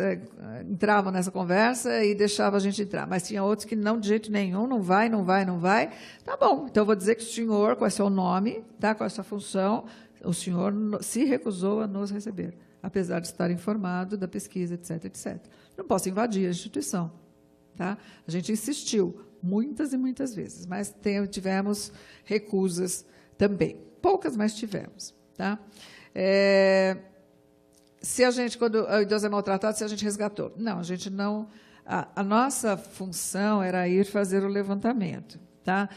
entravam nessa conversa e deixavam a gente entrar, mas tinha outros que não, de jeito nenhum, não vai. Tá bom, então eu vou dizer que o senhor, qual é o seu nome, tá? Qual é a sua função, o senhor se recusou a nos receber, apesar de estar informado da pesquisa, etc., etc. Não posso invadir a instituição. Tá? A gente insistiu muitas e muitas vezes, mas tivemos recusas também. Poucas, mas tivemos. Tá? Se a gente, quando o idoso é maltratado, se a gente resgatou. Não, a gente não... A nossa função era ir fazer o levantamento. Tá?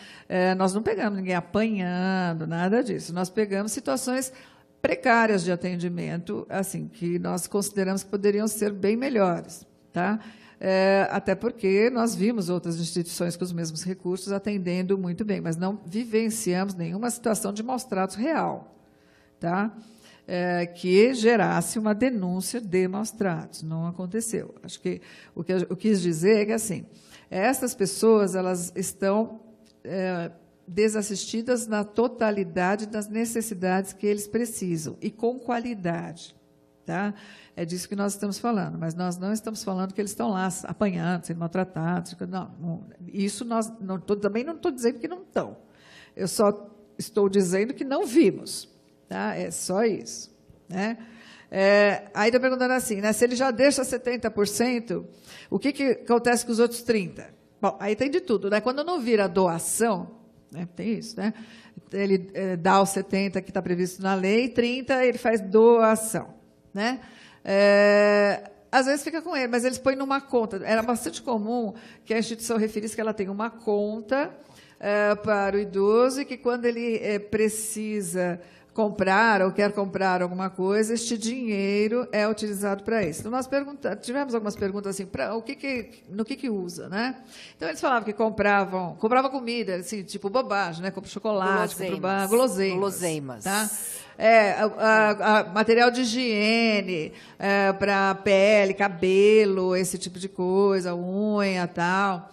Nós não pegamos ninguém apanhando, nada disso. Nós pegamos situações precárias de atendimento, assim, que nós consideramos que poderiam ser bem melhores. Tá? Até porque nós vimos outras instituições com os mesmos recursos atendendo muito bem, mas não vivenciamos nenhuma situação de maus-tratos real. Tá? Que gerasse uma denúncia de maus-tratos. Não aconteceu. Acho que o que eu quis dizer é que, assim, essas pessoas elas estão desassistidas na totalidade das necessidades que eles precisam, e com qualidade. Tá? É disso que nós estamos falando, mas nós não estamos falando que eles estão lá apanhando, sendo maltratados. Isso nós também não estou dizendo que não estão. Eu só estou dizendo que não vimos. Tá? É só isso. Né? Aí está perguntando assim, né, se ele já deixa 70%, o que acontece com os outros 30%? Bom, aí tem de tudo. Né? Quando não vira doação, né, tem isso, né? Ele dá os 70% que está previsto na lei, 30% ele faz doação. Né? Às vezes fica com ele, mas eles põem numa conta. Era bastante comum que a instituição referisse que ela tem uma conta para o idoso e que, quando ele precisa comprar ou quer comprar alguma coisa, este dinheiro é utilizado para isso. Então, nós tivemos algumas perguntas assim, no que usa, né? Então, eles falavam que compravam comida, assim, tipo bobagem, né? Compra chocolate, guloseimas. Tá? Material de higiene, para pele, cabelo, esse tipo de coisa, unha, tal.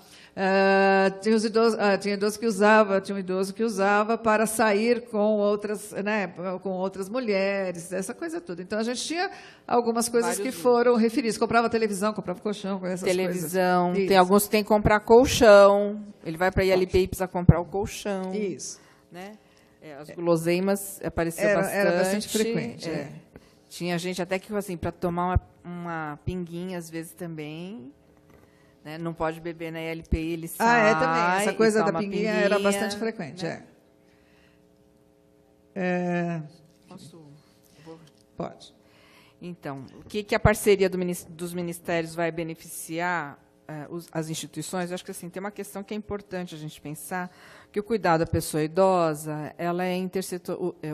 Tinha um idoso que usava para sair com outras, né, com outras mulheres, essa coisa toda. Então, a gente tinha algumas coisas que foram referidas. Comprava televisão, comprava colchão, com essas Televisão, coisas. tem alguns que tem que comprar colchão. Ele vai para a ILPI e precisa comprar o colchão. Isso. Né? As guloseimas apareciam Era bastante frequente. Tinha gente até que, assim, para tomar uma pinguinha, às vezes, também... Né? Não pode beber na ILPI, ele sai. Também. Essa coisa da pinguinha era bastante frequente. Né? Posso? Pode. Então, o que a parceria dos ministérios vai beneficiar as instituições? Eu acho que assim, tem uma questão que é importante a gente pensar, que o cuidado da pessoa idosa, ela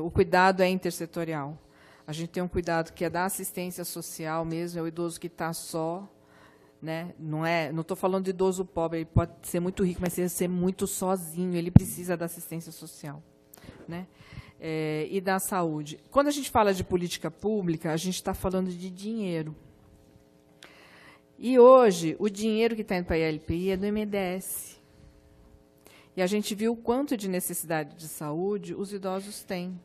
o cuidado é intersetorial. A gente tem um cuidado que é da assistência social mesmo, é o idoso que está só. Né? Não estou falando de idoso pobre, ele pode ser muito rico, mas ser muito sozinho, ele precisa da assistência social. Né? E da saúde. Quando a gente fala de política pública, a gente está falando de dinheiro. E hoje, o dinheiro que está indo para a ILPI é do MDS. E a gente viu o quanto de necessidade de saúde os idosos têm.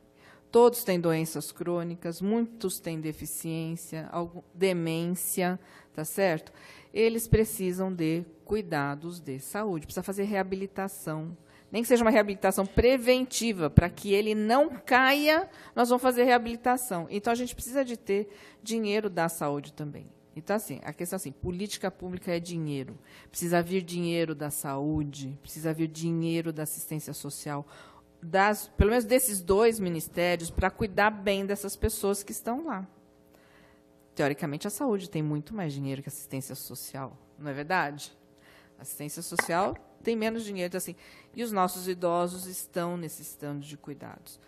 Todos têm doenças crônicas, muitos têm deficiência, demência, tá certo? Eles precisam de cuidados de saúde, precisa fazer reabilitação. Nem que seja uma reabilitação preventiva, para que ele não caia, nós vamos fazer reabilitação. Então, a gente precisa de ter dinheiro da saúde também. Então, assim, a questão assim, política pública é dinheiro. Precisa vir dinheiro da saúde, precisa vir dinheiro da assistência social, pelo menos desses dois ministérios, para cuidar bem dessas pessoas que estão lá. Teoricamente, a saúde tem muito mais dinheiro que a assistência social, não é verdade? A assistência social tem menos dinheiro. Então, assim, e os nossos idosos estão necessitando de cuidados.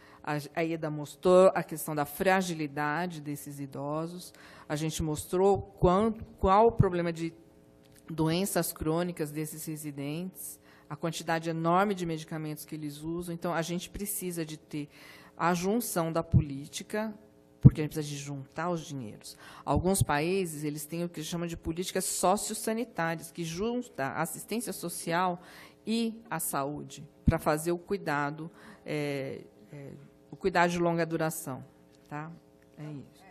A Ieda mostrou a questão da fragilidade desses idosos, a gente mostrou qual o problema de doenças crônicas desses residentes, a quantidade enorme de medicamentos que eles usam. Então, a gente precisa de ter a junção da política, porque a gente precisa de juntar os dinheiros. Alguns países eles têm o que chamam de políticas sociossanitárias, que juntam a assistência social e a saúde, para fazer o cuidado de longa duração. Tá? É isso.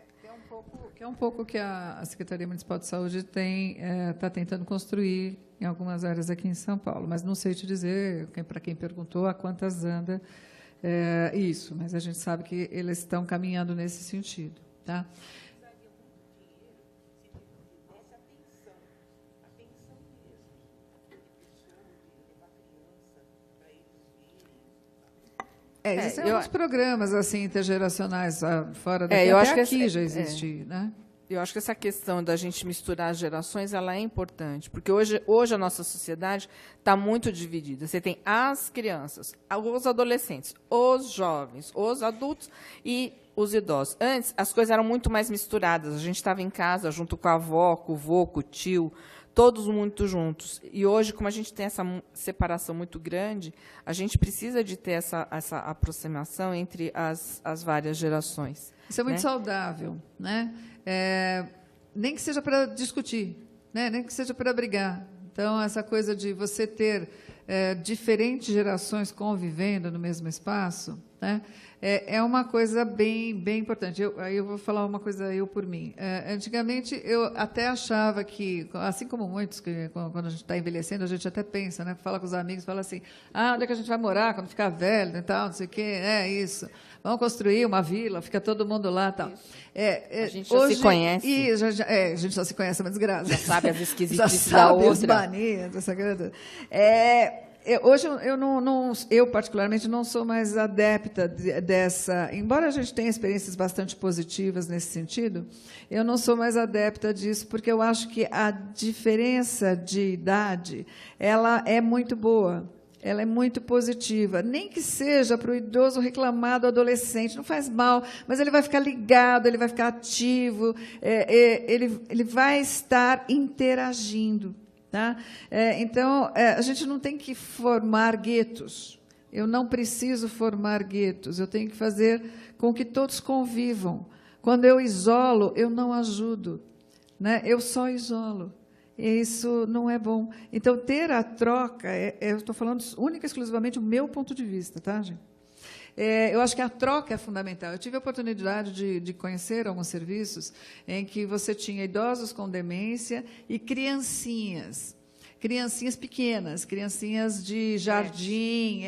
Que é um pouco que a Secretaria Municipal de Saúde está tentando construir em algumas áreas aqui em São Paulo, mas não sei te dizer, para quem perguntou, a quantas anda isso, mas a gente sabe que eles estão caminhando nesse sentido. Tá? Existem alguns programas assim, intergeracionais fora daqui, eu até acho que aqui já existe. Né? Eu acho que essa questão da gente misturar as gerações, ela é importante, porque hoje a nossa sociedade está muito dividida. Você tem as crianças, os adolescentes, os jovens, os adultos e os idosos. Antes, as coisas eram muito mais misturadas. A gente estava em casa, junto com a avó, com o vô, com o tio, todos muito juntos. E hoje, como a gente tem essa separação muito grande, a gente precisa de ter essa aproximação entre as várias gerações. Isso é muito saudável, né? Nem que seja para discutir, né? Nem que seja para brigar. Então, essa coisa de você ter diferentes gerações convivendo no mesmo espaço, né? É uma coisa bem importante. Aí eu vou falar uma coisa eu por mim. Antigamente, eu até achava que, assim como muitos, que quando a gente está envelhecendo, a gente até pensa, né? Fala com os amigos, fala assim, onde é que a gente vai morar quando ficar velho e tal, não sei o quê, isso. Vamos construir uma vila, fica todo mundo lá e tal. A gente já se conhece. A gente já se conhece, é uma desgraça. Já sabe as esquisitices da outra. As manias, essa coisa. Hoje, eu, particularmente, não sou mais adepta dessa... Embora a gente tenha experiências bastante positivas nesse sentido, eu não sou mais adepta disso, porque eu acho que a diferença de idade ela é muito boa. Ela é muito positiva, nem que seja para o idoso reclamar do adolescente, não faz mal, mas ele vai ficar ligado, ele vai ficar ativo, ele vai estar interagindo. Tá? Então, a gente não tem que formar guetos. Eu não preciso formar guetos, eu tenho que fazer com que todos convivam. Quando eu isolo, eu não ajudo, né? Eu só isolo. Isso não é bom. Então, ter a troca, eu estou falando única e exclusivamente o meu ponto de vista, tá, gente? Eu acho que a troca é fundamental. Eu tive a oportunidade de conhecer alguns serviços em que você tinha idosos com demência e criancinhas pequenas, criancinhas de jardim,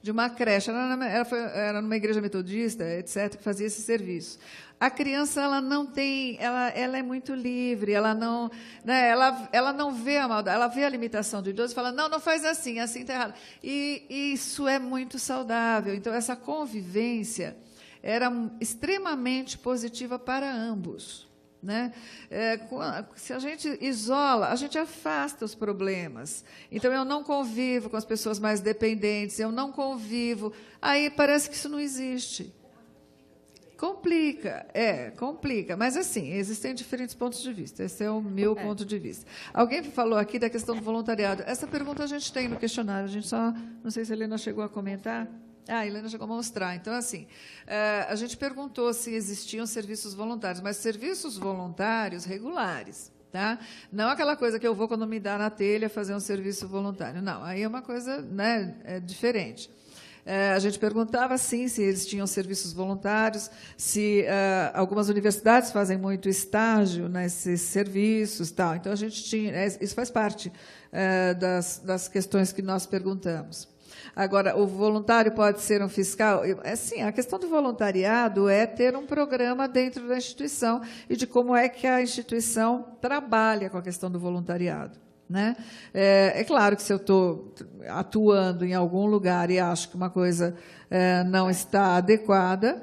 de uma creche. Era numa igreja metodista, etc., que fazia esse serviço. A criança, ela não tem, ela é muito livre, ela não, né, ela não vê a maldade, ela vê a limitação do idoso e fala, não faz assim está errado. E isso é muito saudável. Então, essa convivência era extremamente positiva para ambos. Né? Se a gente isola, a gente afasta os problemas. Então, eu não convivo com as pessoas mais dependentes, eu não convivo. Aí parece que isso não existe. Complica, complica. Mas, assim, existem diferentes pontos de vista. Esse é o meu ponto de vista. Alguém falou aqui da questão do voluntariado. Essa pergunta a gente tem no questionário. A gente só, não sei se a Helena chegou a comentar. A Helena chegou a mostrar. Então, assim, a gente perguntou se existiam serviços voluntários, mas serviços voluntários regulares. Tá? Não aquela coisa que eu vou, quando me dá na telha, fazer um serviço voluntário. Não, aí é uma coisa, né, diferente. A gente perguntava, sim, se eles tinham serviços voluntários, se algumas universidades fazem muito estágio nesses serviços. Tal. Então, a gente tinha... isso faz parte das questões que nós perguntamos. Agora, o voluntário pode ser um fiscal? Sim, a questão do voluntariado é ter um programa dentro da instituição e de como é que a instituição trabalha com a questão do voluntariado. Né? É claro que se eu estou atuando em algum lugar e acho que uma coisa não está adequada,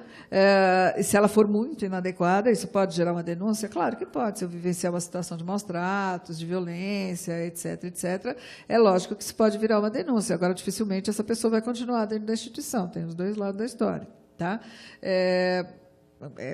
e se ela for muito inadequada, isso pode gerar uma denúncia? Claro que pode. Se eu vivenciar uma situação de maus tratos, de violência, etc., etc., é lógico que isso pode virar uma denúncia. Agora, dificilmente, essa pessoa vai continuar dentro da instituição. Tem os dois lados da história. Tá? É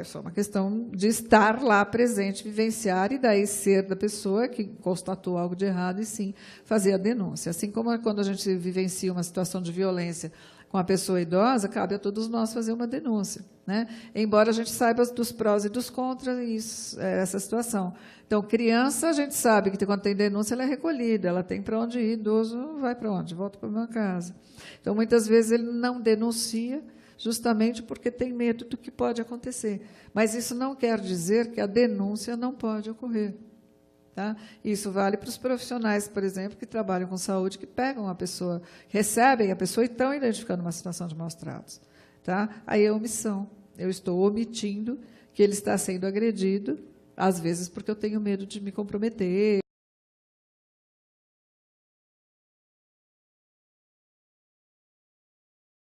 só uma questão de estar lá presente, vivenciar, e daí ser da pessoa que constatou algo de errado e, sim, fazer a denúncia. Assim como quando a gente vivencia uma situação de violência com a pessoa idosa, cabe a todos nós fazer uma denúncia. Né? Embora a gente saiba dos prós e dos contras essa situação. Então, criança, a gente sabe que quando tem denúncia, ela é recolhida, ela tem para onde ir, idoso vai para onde? Volta para uma casa. Então, muitas vezes, ele não denuncia, justamente porque tem medo do que pode acontecer. Mas isso não quer dizer que a denúncia não pode ocorrer. Tá? Isso vale para os profissionais, por exemplo, que trabalham com saúde, que pegam a pessoa, recebem a pessoa e estão identificando uma situação de maus tratos. Tá? Aí é omissão. Eu estou omitindo que ele está sendo agredido, às vezes porque eu tenho medo de me comprometer.